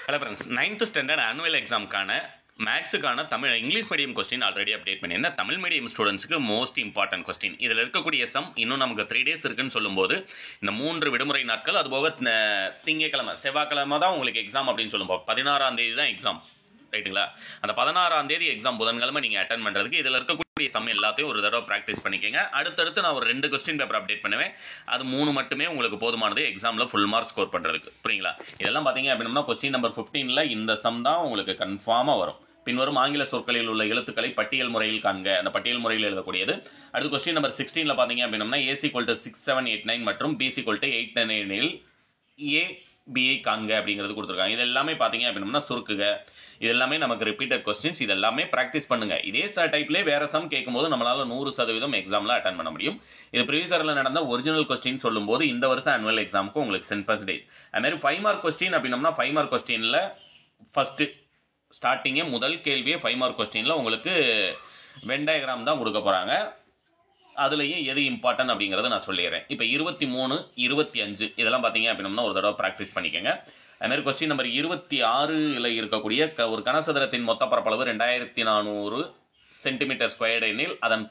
Hello friends, 9th standard annual எக்ஸாமுக்கான மேக்ஸுக்கான English medium question already update பண்ணியிருந்தேன். Tamil medium ஸ்டூடெண்ட்ஸுக்கு மோஸ்ட் இம்பார்ட்டன்ட் கொஸ்டின். இதில் இருக்கக்கூடிய சம் இன்னும் நமக்கு 3 days இருக்குன்னு சொல்லும்போது இந்த 3 விடுமுறை நாட்கள், அதுபோக திங்கக்கிழமை செவ்வாய்க்கிழமை தான் உங்களுக்கு எக்ஸாம் அப்படின்னு சொல்லும்போது 16ஆம் தேதி தான் எக்ஸாம், ரைட்டுங்களா? அந்த 16ஆம் தேதி எக்ஸாம் புதன்கிழமை நீங்கள் அட்டன் பண்ணுறதுக்கு இதில் இருக்கக்கூடிய சம் எல்லாத்தையும் ஒரு தடவை ப்ராக்டிஸ் பண்ணிக்கோங்க. அடுத்தடுத்து நான் ஒரு 2 கொஸ்டின் பேப்பர் அப்டேட் பண்ணுவேன். அது 3 மட்டுமே உங்களுக்கு போதுமானது எக்ஸாமில் ஃபுல் மார்க் ஸ்கோர் பண்ணுறதுக்கு, புரியுங்களா? இதெல்லாம் பார்த்தீங்க அப்படின்னா கொஸ்டின் நம்பர் 15ல் இந்த சம் தான் உங்களுக்கு கன்ஃபார்மாக வரும். பின்வரும் ஆங்கில சொற்களில் உள்ள எழுத்துக்களை பட்டியல் முறையில் காண்க. அந்த பட்டியல் முறையில் எழுதக்கூடியது. அடுத்து கொஸ்டின் நம்பர் 16ல் பார்த்தீங்க அப்படின்னா A = 6789 மற்றும் B = 899 A பிஐ காண்க அப்படிங்கிறது கொடுத்துருக்காங்க. இது எல்லாமே பார்த்தீங்க அப்படின்னா சுருக்குக. இது எல்லாமே நமக்கு ரிப்பீட்டட் கொஸ்டின்ஸ். இது எல்லாமே ப்ராக்டிஸ் பண்ணுங்க. இதே டைப்லேயே வேற சம் கேட்கும்போது நம்மளால 100% எக்ஸாமில் அட்டன் பண்ண முடியும். இது ப்ரீவியஸ் இயரில் நடந்த ஒரிஜினல் கொஸ்டின் சொல்லும்போது இந்த வருஷம் ஆனுவல் எக்ஸாமுக்கு உங்களுக்கு 10%. அதுமாதிரி 5 மார்க் கொஸ்டின் அப்படின்னா 5 மார்க் கொஸ்டினில் ஃபர்ஸ்ட் ஸ்டார்டிங்கே முதல் கேள்வியே 5 மார்க் கொஸ்டினில் உங்களுக்கு வென் டயக்ராம் தான் கொடுக்க போகிறாங்க. அதுலேயும் எது இம்பார்ட்டன்ட் அப்படிங்கிறத நான் சொல்லிடுறேன். இப்போ 23, 25 இதெல்லாம் பார்த்தீங்க அப்படின்னா ஒரு தடவை ப்ராக்டிஸ் பண்ணிக்கோங்க. அதுமாதிரி கொஸ்டின் நம்பர் 26ல் இருக்கக்கூடிய ஒரு கனசதுரத்தின் மொத்த பரப்பளவு 2400 சென்டிமீட்டர் ஸ்கொயர்டு எனில் அதன்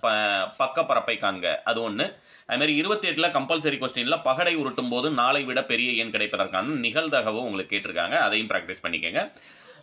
பக்கப்பரப்பை காண்க, அது ஒன்று. அதுமாதிரி 28ல் கம்பல்சரி கொஸ்டினில் பகடை உருட்டும் போது 4ஐ விட பெரிய எண் கிடைப்பதற்கான நிகழ்தகவு உங்களுக்கு கேட்டிருக்காங்க. அதையும் ப்ராக்டிஸ் பண்ணிக்கோங்க.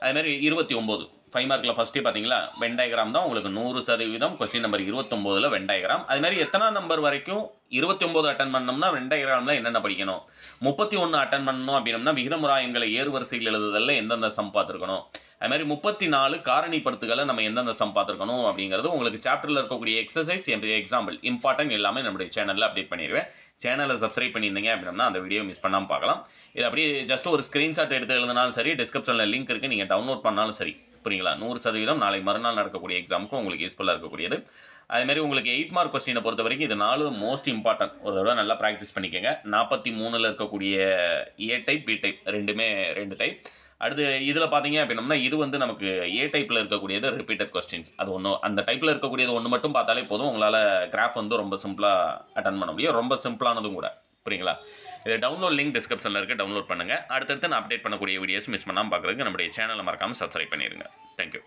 அதுமாதிரி 29 5 மார்க்கில் ஃபஸ்ட்டே பார்த்தீங்களா வென் டயக்ராம் தான் உங்களுக்கு 100%. கொஸ்டின் நம்பர் 29ல் வென் டயக்ராம். அதுமாதிரி எத்தனை நம்பர் வரைக்கும் 29 அட்டன் பண்ணோம்னா வென் டயக்ராமில் என்னென்ன படிக்கணும், 31 அட்டன் பண்ணணும் அப்படின்னம்னா விகிதமுறா எண்களை ஏறுவரிசையில் எழுதுதலில் எந்தெந்த சம் பார்த்துருக்கணும், அதுமாதிரி 34 காரணிப்படுத்துகளை நம்ம எந்தெந்த சம் பார்த்துருக்கணும் அப்படிங்கிறது உங்களுக்கு சாப்டரில் இருக்கக்கூடிய எக்ஸசைஸ் எக்ஸாம்பிள் இம்பார்ட்டன்ட் எல்லாமே நம்மளுடைய சேனலில் அப்டேட் பண்ணிடுவேன். சேனலை சப்ஸ்கிரைப் பண்ணியிருந்தீங்க அப்படின்னா அந்த வீடியோ மிஸ் பண்ணாமல் பார்க்கலாம். இது அப்படியே ஜஸ்ட் ஒரு ஸ்க்ரீன்ஷாட் எடுத்து எழுதினாலும் சரி, டிஸ்கிரிப்ஷனில் லிங்க் இருக்குது, நீங்கள் டவுன்லோட் பண்ணாலும் சரி, புரியுங்களா? 100% நாளை மறுநாள் நடக்கக்கூடிய எக்ஸாமுக்கும் உங்களுக்கு யூஸ்ஃபுல்லாக இருக்கக்கூடியது. அதேமாதிரி உங்களுக்கு 8 மார்க் கொஸ்டினை பொறுத்த வரைக்கும் இது 4 மோஸ்ட் இம்பார்ட்டன்ட். ஒரு தடவை நல்லா ப்ராக்டிஸ் பண்ணிக்கோங்க. 43ல் இருக்கக்கூடிய ஏ டைப் பி டைப் ரெண்டுமே 2 டைப். அடுத்து இதில் பார்த்தீங்க அப்படின்னா இது நமக்கு ஏ டைப்பில் இருக்கக்கூடியது ரிப்பீட்டட் கொஸ்டின்ஸ். அது ஒன்று, அந்த டைப்பில் இருக்கக்கூடியது ஒன்று மட்டும் பார்த்தாலே போதும். உங்களால் கிராஃப் ரொம்ப சிம்பிளாக அட்டன் பண்ண முடியும். ரொம்ப சிம்பிளானதும் கூட, புரியுங்களா? இது டவுன்லோட் லிங்க் டிஸ்கிரிப்ஷனில் இருக்குது, டவுன்லோட் பண்ணுங்கள். அடுத்தடுத்து நான் அப்டேட் பண்ணக்கூடிய வீடியோஸ் மிஸ் பண்ணாமல் பார்க்குறதுக்கு நம்முடைய சேனலை மறக்காமல் சப்ஸ்கிரைப் பண்ணிடுங்க. தேங்க்யூ.